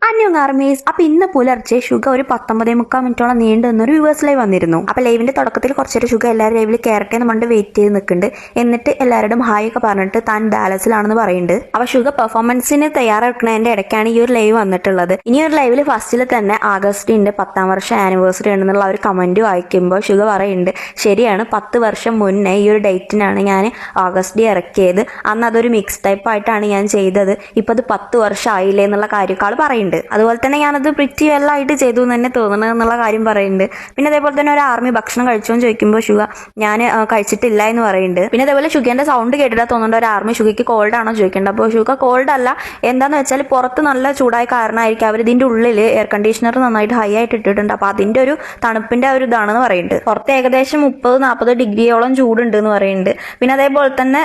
അന്യോങ് armies. അപ്പൊ ഇന്ന് പുലർച്ചെ ഷുഗ ഒരു 19.25 നീണ്ടു നിന്നൊരു വ്യൂവേഴ്സ് ലൈവ് വന്നിരുന്നു. അപ്പൊ ലൈവിന്റെ തുടക്കത്തിൽ കുറച്ചൊരു ഷുഗ എല്ലാവരും ലൈവിൽ കയറട്ടെ എന്ന് പറഞ്ഞിട്ട് വെയിറ്റ് ചെയ്ത് നിൽക്കുന്നുണ്ട്. എന്നിട്ട് എല്ലാവരോടും ഹായ് ഒക്കെ പറഞ്ഞിട്ട് താൻ ഡാലസിലാണെന്ന് പറയുന്നുണ്ട്. അപ്പൊ ഷുഗ പെർഫോമൻസിന് തയ്യാറെടുക്കുന്നതിന്റെ ഇടയ്ക്കാണ് ഈ ഒരു ലൈവ് വന്നിട്ടുള്ളത്. ഇനി ഒരു ലൈവിൽ ഫസ്റ്റിൽ തന്നെ ആഗസ്റ്റിന്റെ 10ാം വർഷം ആനിവേഴ്സറി ആണെന്നുള്ള ഒരു കമന്റ് വായിക്കുമ്പോൾ ഷുഗ പറയുന്നുണ്ട്, ശരിയാണ്, 10 വർഷം മുന്നേ ഈ ഒരു ഡേറ്റിനാണ് ഞാൻ ഓഗസ്റ്റ് ഇറക്കിയത്. അന്ന് അതൊരു മിക്സ് ടൈപ്പ് ആയിട്ടാണ് ഞാൻ ചെയ്തത്. ഇപ്പൊ അത് 10 വർഷം ആയില്ലേ എന്നുള്ള കാര്യക്കാൾ പറയുന്നുണ്ട്. അതുപോലെ തന്നെ ഞാനത് പ്രിറ്റി വെല്ലായിട്ട് ചെയ്തു എന്ന് തന്നെ തോന്നുന്നത് എന്നുള്ള കാര്യം പറയുന്നുണ്ട്. പിന്നെ അതേപോലെ തന്നെ ഒരു ആർമി ഭക്ഷണം കഴിച്ചോന്ന് ചോദിക്കുമ്പോൾ ഷുഗ ഞാൻ കഴിച്ചിട്ടില്ല എന്ന് പറയുന്നുണ്ട്. പിന്നെ അതേപോലെ ഷുഗേന്റെ സൗണ്ട് കേട്ടിട്ടാ തോന്നുന്നുണ്ട് ഒരു ആർമി ഷുഗയ്ക്ക് കോൾഡ് ആണോ ചോദിക്കേണ്ടത്. അപ്പോൾ ഷുഗ കോൾഡ് അല്ല, എന്താന്ന് വെച്ചാൽ പുറത്ത് നല്ല ചൂടായ കാരണമായിരിക്കും അവർ ഇതിന്റെ ഉള്ളിൽ എയർ കണ്ടീഷണർ നന്നായിട്ട് ഹൈ ആയിട്ട് ഇട്ടിട്ടുണ്ട്. അപ്പൊ അതിന്റെ ഒരു തണുപ്പിന്റെ ഒരു ഇതാണെന്ന് പറയുന്നുണ്ട്. പുറത്ത് ഏകദേശം 30-40 ഡിഗ്രിയോളം ചൂടുണ്ട് എന്ന് പറയുന്നുണ്ട്. പിന്നെ അതേപോലെ തന്നെ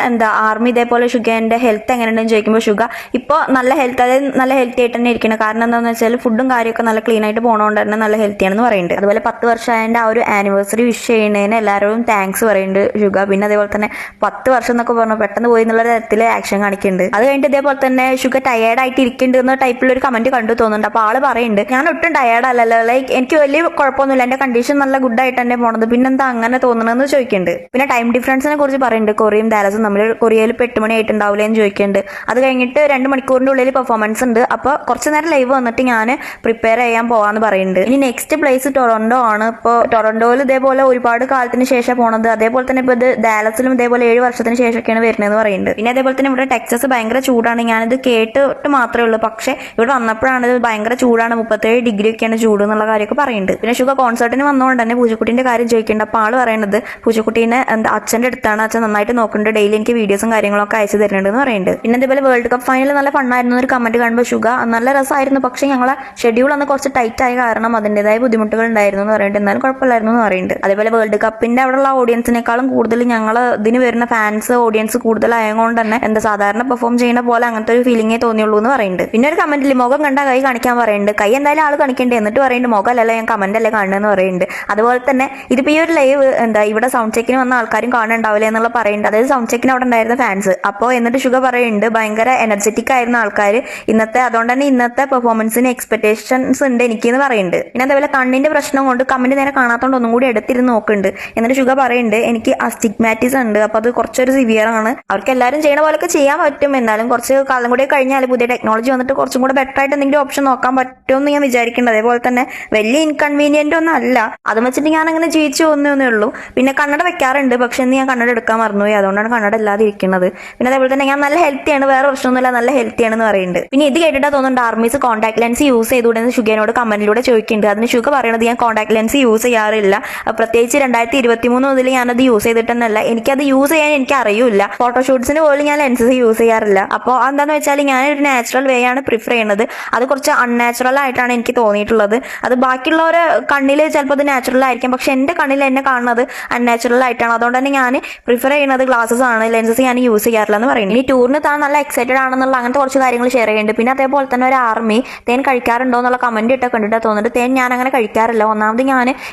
ആർമി ഇതേപോലെ ഷുഗേന്റെ ഹെൽത്ത് എങ്ങനെയുണ്ടെന്ന് ചോദിക്കുമ്പോൾ ഷുഗ ഇപ്പോൾ നല്ല ഹെൽത്ത്, അതായത് നല്ല ഹെൽത്തി ആയിട്ട് തന്നെ ഇരിക്കണം. കാരണം എന്താണെന്ന് വെച്ചാൽ ഫുഡും കാര്യമൊക്കെ നല്ല ക്ലീൻ ആയിട്ട് പോകണോണ്ട് തന്നെ നല്ല ഹെൽത്തി ആണെന്ന് പറയുന്നുണ്ട്. അതുപോലെ 10 വർഷമായതിന്റെ ആ ഒരു ആനിവേഴ്സറി വിഷ് ചെയ്യുന്നതിന് എല്ലാവരും താങ്ക്സ് പറയുന്നുണ്ട് ഷുഗ. പിന്നെ അതേപോലെ തന്നെ 10 വർഷം എന്നൊക്കെ പറഞ്ഞു പെട്ടെന്ന് പോയി എന്നുള്ള തരത്തിൽ ആക്ഷൻ കാണിക്കുന്നുണ്ട്. അത് കഴിഞ്ഞിട്ട് ഇതേപോലെ തന്നെ ഷുഗ ടയേർഡ് ആയിട്ട് ഇരിക്കുന്നുണ്ട് എന്ന ടൈപ്പിൽ ഒരു കമന്റ് കണ്ടു തോന്നുന്നുണ്ട്. അപ്പോൾ ആള് പറയുന്നുണ്ട്, ഞാൻ ഒട്ടും ടയേർഡ് അല്ലല്ലോ, ലൈക്ക് എനിക്ക് വലിയ കുഴപ്പമൊന്നുമില്ല, എന്റെ കണ്ടീഷൻ നല്ല ഗുഡ് ആയിട്ട് തന്നെ പോണത്, പിന്നെന്താ അങ്ങനെ തോന്നണമെന്ന് ചോദിക്കുന്നുണ്ട്. പിന്നെ ടൈം ഡിഫറൻസിനെ കുറിച്ച് പറയുന്നുണ്ട്, കൊറിയയും ഡാലസും തമ്മിൽ കൊറിയയിൽ ഇപ്പോൾ 8 മണി ആയിട്ടുണ്ടാവില്ല എന്ന് ചോദിക്കുന്നുണ്ട്. അത് കഴിഞ്ഞിട്ട് 2 മണിക്കൂറിന്റെ ഉള്ളിൽ പെർഫോമൻസ് ഉണ്ട്. അപ്പോൾ കുറച്ച് നേരം ലൈവ് വന്നിട്ട് ഞാൻ പ്രിപ്പയർ ചെയ്യാൻ പോവാന്ന് പറയുന്നുണ്ട്. ഇനി നെക്സ്റ്റ് പ്ലേസ് ടൊറന്റോ ആണ്. ഇപ്പോൾ ടൊറന്റോയിൽ ഇതേപോലെ ഒരുപാട് കാലത്തിന് ശേഷം പോണത്. അതേപോലെ തന്നെ ഇപ്പോൾ ഇത് ഡാലസിലും ഇതേപോലെ 7 വർഷത്തിന് ശേഷമൊക്കെയാണ് വരുന്നതെന്ന് പറയുന്നുണ്ട്. പിന്നെ അതേപോലെ തന്നെ ഇവിടെ ടെക്സസ് ഭയങ്കര ചൂടാണ്. ഞാനിത് കേട്ടിട്ട് മാത്രമേ ഉള്ളൂ, പക്ഷേ ഇവിടെ വന്നപ്പോഴാണ് ഇത് ഭയങ്കര ചൂടാണ്, 37 ഡിഗ്രി ഒക്കെയാണ് ചൂട് എന്നുള്ള കാര്യമൊക്കെ പറയുന്നുണ്ട്. പിന്നെ ഷുഗ കോൺസേർട്ടിന് വന്നതുകൊണ്ട് തന്നെ പൂച്ചക്കുട്ടിന്റെ കാര്യം ചോദിക്കുന്നുണ്ട്. അപ്പോൾ ആള് പറയുന്നത് പൂച്ചക്കുട്ടീനെ അച്ഛന്റെ അടുത്താണ്, അച്ഛൻ നന്നായിട്ട് നോക്കുന്നുണ്ട്, ഡെയിലി എനിക്ക് വീഡിയോസും കാര്യങ്ങളൊക്കെ അയച്ചു തരുന്നുണ്ട് എന്ന് പറയുന്നുണ്ട്. പിന്നെ അതേപോലെ വേൾഡ് കപ്പ് ഫൈനൽ നല്ല ഫണ്ണായിരുന്നു ഒരു കമന്റ് കാണുമ്പോൾ ഷുഗ നല്ല രസമായിരുന്നു, പക്ഷേ ഞങ്ങളെ ഷെഡ്യൂൾ അന്ന് കുറച്ച് ടൈറ്റ് ആയ കാരണം അതിൻ്റെതായ ബുദ്ധിമുട്ടുകൾ ഉണ്ടായിരുന്നു എന്ന് പറയുന്നുണ്ട്. എന്നാലും കുഴപ്പമില്ലായിരുന്നു എന്ന് പറയുന്നുണ്ട്. അതേപോലെ വേൾഡ് കപ്പിന്റെ അവിടെയുള്ള ഓഡിയൻസിനേക്കാളും കൂടുതൽ ഞങ്ങൾ ഇതിന് വരുന്ന ഫാൻസ് ഓഡിയൻസ് കൂടുതലായതുകൊണ്ട് തന്നെ സാധാരണ പെർഫോം ചെയ്യുന്ന പോലെ അങ്ങനത്തെ ഒരു ഫീലിംഗേ തോന്നിയുള്ളൂ എന്ന് പറയുന്നുണ്ട്. പിന്നെ ഒരു കമന്റിൽ മുഖം കണ്ട കൈ കാണിക്കാൻ പറയുന്നുണ്ട്. കൈ എന്തായാലും ആൾ കാണിക്കേണ്ടത്, എന്നിട്ട് പറയുന്നുണ്ട് മുഖം അല്ലല്ലോ ഞാൻ കമന്റ് അല്ലേ കാണുന്നതെന്ന് പറയുന്നുണ്ട്. അതുപോലെ തന്നെ ഇതിപ്പോ ഈ ഒരു ലൈവ് ഇവിടെ സൗണ്ട് ചെക്കിന് വന്ന ആൾക്കാരും കാണുന്നുണ്ടാവില്ല എന്നുള്ള പറയുന്നുണ്ട്. അതായത് സൗണ്ട് ചെക്കിന് അവിടെ ഉണ്ടായിരുന്ന ഫാൻസ്. അപ്പോൾ എന്നിട്ട് ഷുഗ പറയുന്നുണ്ട് ഭയങ്കര എനർജറ്റിക് ആയിരുന്ന ആൾക്കാർ ഇന്നത്തെ, അതുകൊണ്ട് തന്നെ ഇന്നത്തെ പെർഫോമൻസിന് എക്സ്പെക്ടേഷൻസ് ഉണ്ട് എനിക്ക് എന്ന് പറയുന്നുണ്ട്. പിന്നെ അതേപോലെ കണ്ണിന്റെ പ്രശ്നം കൊണ്ട് കമന്റ് നേരെ കാണാത്തോണ്ട് ഒന്നും കൂടി എടുത്തിരുന്ന് നോക്കുന്നുണ്ട്. എന്നിട്ട് ഷുഗ പറയുന്നുണ്ട് എനിക്ക് അസ്റ്റിഗ്മാറ്റിസ് ഉണ്ട്, അപ്പൊ അത് കുറച്ചൊരു സിവിയർ ആണ്, അവർക്ക് എല്ലാവരും ചെയ്യണ പോലൊക്കെ ചെയ്യാൻ പറ്റും, എന്നാലും കുറച്ച് കാലം കൂടി കഴിഞ്ഞാൽ പുതിയ ടെക്നോളജി വന്നിട്ട് കുറച്ചും കൂടെ ബെറ്റർ ആയിട്ട് എന്തെങ്കിലും ഓപ്ഷൻ നോക്കാൻ പറ്റുമെന്ന് ഞാൻ വിചാരിക്കുന്നുണ്ട്. അതേപോലെ തന്നെ വലിയ ഇൻകൺവീനിയന്റ് ഒന്നും അല്ല, അത് വെച്ചിട്ട് ഞാൻ അങ്ങനെ ജീവിച്ചു പോകുന്നേ ഉള്ളൂ. പിന്നെ കണ്ണട വെക്കാറുണ്ട്, പക്ഷെ ഇന്ന് ഞാൻ കണ്ണട എടുക്കാൻ മറന്നുപോയി, അതുകൊണ്ടാണ് കണ്ണട ഇല്ലാതെ ഇരിക്കുന്നത്. പിന്നെ അതേപോലെ തന്നെ ഞാൻ നല്ല ഹെൽത്തിയാണ്, വേറെ പ്രശ്നമൊന്നുമില്ല, നല്ല ഹെൽത്തിയാണെന്ന് പറയുന്നുണ്ട്. പിന്നെ ഇത് കേട്ടിട്ടാ തോന്നുന്നുണ്ട് ആർമീസ് കോൺടാക്ട് ലെൻസ് യൂസ് ചെയ്തുകൂടെന്ന് ഷുഗേനോട് കമന്റിലൂടെ ചോദിക്കുന്നുണ്ട്. അതിന് ഷുഗ പറയുന്നത് ഞാൻ കോൺടാക്ട് ലെൻസ് യൂസ് ചെയ്യാറില്ല, പ്രത്യേകിച്ച് 2023 മുതൽ ഞാനത് യൂസ് ചെയ്തിട്ടെന്നല്ല, എനിക്കത് യൂസ് ചെയ്യാൻ എനിക്ക് അറിയില്ല, ഫോട്ടോഷൂട്ട്സിന് പോലും ഞാൻ ലെൻസസ് യൂസ് ചെയ്യാറില്ല. അപ്പോൾ എന്താണെന്ന് വെച്ചാൽ ഞാനൊരു നാച്ചുറൽ വേ ആണ് പ്രിഫർ ചെയ്യുന്നത്. അത് കുറച്ച് അൺനാച്ചുറൽ ആയിട്ടാണ് എനിക്ക് തോന്നിയിട്ടുള്ളത്. അത് ബാക്കിയുള്ളവരെ കണ്ണിൽ ചിലപ്പോൾ അത് നാച്ചുറൽ ആയിരിക്കും, പക്ഷെ എൻ്റെ കണ്ണിൽ എന്നെ കാണുന്നത് അൺനാച്ചുറൽ ആയിട്ടാണ്. അതുകൊണ്ട് തന്നെ ഞാൻ പ്രിഫർ ചെയ്യുന്നത് ഗ്ലാസസ് ആണ്, ലെൻസസ് ഞാൻ യൂസ് ചെയ്യാറില്ല എന്ന് പറയുന്നത്. ഇനി ടൂറിന് താൻ നല്ല എക്സൈറ്റഡ് ആണെന്നുള്ള അങ്ങനത്തെ കുറച്ച് കാര്യങ്ങൾ ഷെയർ ചെയ്യുന്നുണ്ട്. പിന്നെ അതേപോലെ തന്നെ ഒരു ആർമി തേൻ കഴിക്കാറുണ്ടോ എന്നുള്ള കമന്റ് ഇട്ട് കണ്ടിട്ട് തോന്നുന്നുണ്ട് തേൻ ഞാൻ അങ്ങനെ കഴിക്കാറില്ല. ഒന്നാമത്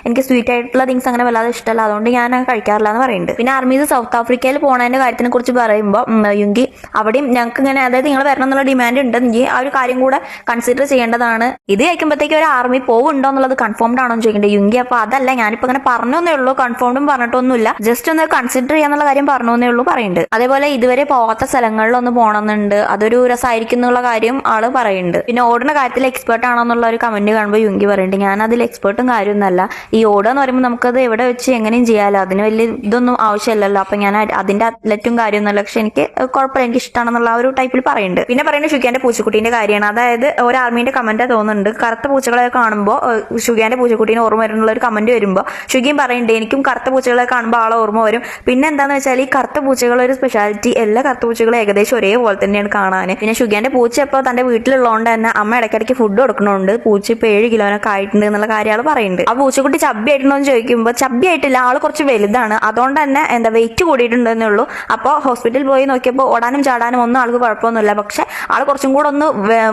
എനിക്ക് സ്വീറ്റ് ആയിട്ടുള്ള തിങ്സ് അങ്ങനെ വല്ലാതെ ഇഷ്ടമല്ല, അതുകൊണ്ട് ഞാൻ കഴിക്കാറില്ല എന്ന് പറയുന്നുണ്ട്. പിന്നെ ആർമീസ് സൗത്ത് ആഫ്രിക്കയിൽ പോണതിന്റെ കാര്യത്തിനെ കുറിച്ച് പറയുമ്പോൾ യുങ്കി അവിടെയും ഞങ്ങൾക്ക് ഇങ്ങനെ, അതായത് നിങ്ങൾ വരണം എന്നുള്ള ഡിമാൻഡ് ഉണ്ടെങ്കിൽ ആ ഒരു കാര്യം കൂടെ കൺസിഡർ ചെയ്യേണ്ടതാണ്. ഇത് കഴിക്കുമ്പോഴത്തേക്ക് ഒരു ആർമി പോകുന്നുണ്ടോ എന്നുള്ളത് കൺഫേംഡ് ആണോ എന്ന് ചോദിക്കേണ്ടത് യുങ്കി. അപ്പോൾ അതല്ല, ഞാനിപ്പോൾ അങ്ങനെ പറഞ്ഞേ ഉള്ളൂ, കൺഫേംഡും പറഞ്ഞിട്ടൊന്നുമില്ല, ജസ്റ്റ് ഒന്ന് കൺസിഡർ ചെയ്യാന്നുള്ള കാര്യം പറഞ്ഞേ ഉള്ളൂ പറയുന്നുണ്ട്. അതേപോലെ ഇതുവരെ പോകാത്ത സ്ഥലങ്ങളിലൊന്ന് പോകണമെന്നുണ്ട്, അതൊരു രസമായിരിക്കും എന്നുള്ള കാര്യം ആള് പറയുന്നുണ്ട്. പിന്നെ ഓടുന്ന കാര്യത്തിൽ എക്സ്പേർട്ട് ആണോ എന്നുള്ള ഒരു കമന്റ് കാണുമ്പോൾ യുങ്കി പറയുന്നുണ്ട് ഞാൻ അതിൽ എക്സ്പേർട്ടും കാര്യമൊന്നുമല്ല, ഈ ഓടുക എന്ന് പറയുമ്പോൾ നമുക്കത് എവിടെ വെച്ച് എങ്ങനെയും ചെയ്യാമല്ലോ, അതിന് വലിയ ഇതൊന്നും ആവശ്യമില്ലല്ലോ, അപ്പൊ ഞാൻ അതിന്റെ അത്ലറ്റും കാര്യമൊന്നുമല്ല, പക്ഷെ എനിക്ക് കുഴപ്പമില്ല, എനിക്ക് ഇഷ്ടമാണെന്നുള്ള ആ ഒരു ടൈപ്പിൽ പറയുന്നുണ്ട്. പിന്നെ പറയുന്നത് ഷുഗാന്റെ പൂച്ചക്കുട്ടീന്റെ കാര്യമാണ്. അതായത് ഒരു ആർമീന്റെ കമന്റ് തോന്നുന്നുണ്ട്, കറുത്ത പൂച്ചകളെ കാണുമ്പോൾ ഷുഗാന്റെ പൂച്ചക്കുട്ടീനെ ഓർമ്മ വരുന്നുള്ള ഒരു കമന്റ് വരുമ്പോൾ ഷുഗിയും പറയുന്നുണ്ട് എനിക്കും കറുത്ത പൂച്ചകളെ കാണുമ്പോൾ ആളെ ഓർമ്മ വരും. പിന്നെ എന്താന്ന് വെച്ചാൽ ഈ കറുത്ത പൂച്ചകളുടെ ഒരു സ്പെഷ്യാലിറ്റി, എല്ലാ കറുത്ത പൂച്ചകളും ഏകദേശം ഒരേപോലെ തന്നെയാണ് കാണാൻ. പിന്നെ ഷുഗാന്റെ പൂച്ച ഇപ്പോൾ തന്റെ വീട്ടിലുള്ളതുകൊണ്ട് തന്നെ അമ്മ ഇടയ്ക്കിടയ്ക്ക് ഫുഡ് കൊടുക്കണുണ്ട്, പൂച്ച ഇപ്പോൾ 7 കിലോനൊക്കെ ആയിട്ടുണ്ട് എന്നുള്ള കാര്യം ആൾ പറയുന്നുണ്ട്. ആ പൂച്ചക്കുട്ടി ചബ്ബി ആയിട്ടുണ്ടോ എന്ന് ചോദിക്കുമ്പോൾ ചബ്ബി ആയിട്ടില്ല, ആള് കുറച്ച് വലുതാണ്, അതുകൊണ്ട് തന്നെ വെയിറ്റ് കൂടിയിട്ടുണ്ടെന്നേ ഉള്ളൂ. അപ്പോൾ ഹോസ്പിറ്റലിൽ പോയി നോക്കിയപ്പോൾ ഓടാനും ചാടാനും ഒന്നും ആൾക്ക് കുഴപ്പമൊന്നുമില്ല, പക്ഷെ ആൾ കുറച്ചും കൂടെ ഒന്ന്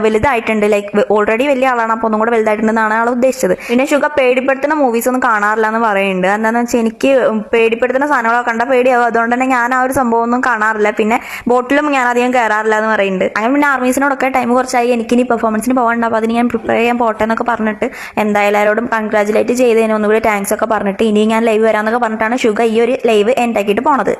വലുതായിട്ടുണ്ട്, ലൈക്ക് ഓൾറെഡി വലിയ ആളാണ്, അപ്പോൾ ഒന്നും കൂടെ വലുതായിട്ടുണ്ടെന്നാണ് ആൾ ഉദ്ദേശിച്ചത്. പിന്നെ ഷുഗർ പേടിപ്പെടുത്തുന്ന മൂവീസ് ഒന്നും കാണാറില്ല എന്ന് പറയുന്നുണ്ട്. എന്താണെന്ന് വെച്ചാൽ എനിക്ക് പേടിപ്പെടുത്തുന്ന സാധനങ്ങളൊക്കെ കണ്ടാൽ പേടിയാവും, അതുകൊണ്ട് തന്നെ ഞാൻ ആ ഒരു സംഭവം ഒന്നും കാണാറില്ല. പിന്നെ ബോട്ടിലും ഞാൻ അധികം കയറാറില്ല എന്ന് പറയുന്നുണ്ട്. അങ്ങനെ പിന്നെ ആർമീസിനോടൊക്കെ ടൈം കുറച്ചായി എനിക്കിനി പെർഫോമൻസ് പെർഫോമൻസിന് പോകണ്ട, അപ്പോൾ അതിന് ഞാൻ പ്രിപ്പയർ ചെയ്യാൻ പോട്ടെ എന്നൊക്കെ പറഞ്ഞിട്ട് എല്ലാവരോടും കൺഗ്രാജുലേറ്റ് ചെയ്തതിന് ഒന്നുകൂടി താങ്ക്സ് ഒക്കെ പറഞ്ഞിട്ട് ഇനി ഞാൻ ലൈവ് വരാമെന്നൊക്കെ പറഞ്ഞിട്ടാണ് ഷുഗ ഈ ഒരു ലൈവ് എൻഡ് ആക്കിയിട്ട് പോണത്.